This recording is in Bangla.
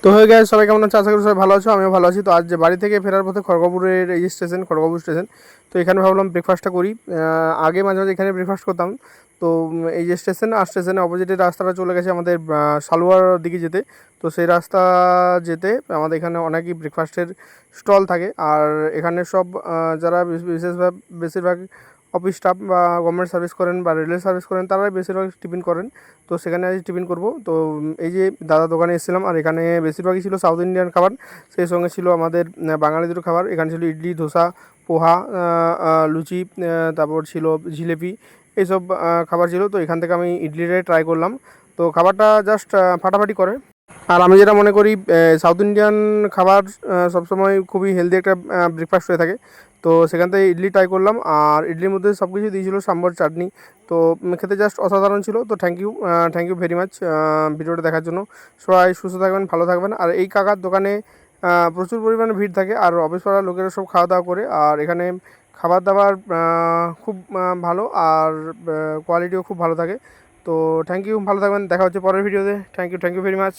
তো হয়ে গেছে, সবাই কেমন আছে? আশা করি সবাই ভালো আছো, আমিও ভালো আছি। তো আজ যে বাড়ি থেকে ফেরার পথে খড়গপুরের এই স্টেশন, খড়গপুর স্টেশন। তো এখানে ভাবলাম ব্রেকফাস্টটা করি। আগে মাঝে মাঝে এখানে ব্রেকফাস্ট করতাম। তো এই যে স্টেশন, আর স্টেশনের অপোজিটে রাস্তাটা চলে গেছে আমাদের সালুয়ার দিকে যেতে। তো সেই রাস্তা যেতে আমাদের এখানে অনেকই ব্রেকফাস্টের স্টল থাকে। আর এখানে সব যারা বেশিরভাগ অফিস স্টাফ বা গভর্নমেন্ট সার্ভিস করেন বা রেলের সার্ভিস করেন, তারাই বেশিরভাগ টিফিন করেন। তো সেখানে আজ টিফিন করব। তো এই যে দাদা দোকানে এসেছিলাম, আর এখানে বেশিরভাগই ছিল সাউথ ইন্ডিয়ান খাবার। সেই সঙ্গে ছিল আমাদের বাঙালি দুটো খাবার। এখানে ছিল ইডলি, ধোসা, পোহা, লুচি, তারপর ছিল জিলেপি, এইসব খাবার ছিল। তো এখান থেকে আমি ইডলিটাই ট্রাই করলাম। তো খাবারটা জাস্ট ফাটাফাটি করে। আর আমি যেটা মনে করি, সাউথ ইন্ডিয়ান খাবার সবসময় খুবই হেলদি একটা ব্রেকফাস্ট হয়ে থাকে। তো সেখান থেকে ইডলি ট্রাই করলাম, আর ইডলির মধ্যে সব কিছু দিয়েছিল, সাম্বার, চাটনি। তো খেতে জাস্ট অসাধারণ ছিল। তো থ্যাংক ইউ ভেরি মাচ ভিডিওটা দেখার জন্য। সবাই সুস্থ থাকবেন, ভালো থাকবেন। আর এই কাকার দোকানে প্রচুর পরিমাণে ভিড় থাকে, আর অফিস পাড়ার লোকেরা সব খাওয়া দাওয়া করে। আর এখানে খাবার দাবার খুব ভালো, আর কোয়ালিটিও খুব ভালো থাকে। তো থ্যাংক ইউ, ভালো থাকবেন। দেখা হচ্ছে পরের ভিডিওতে। Thank you very much.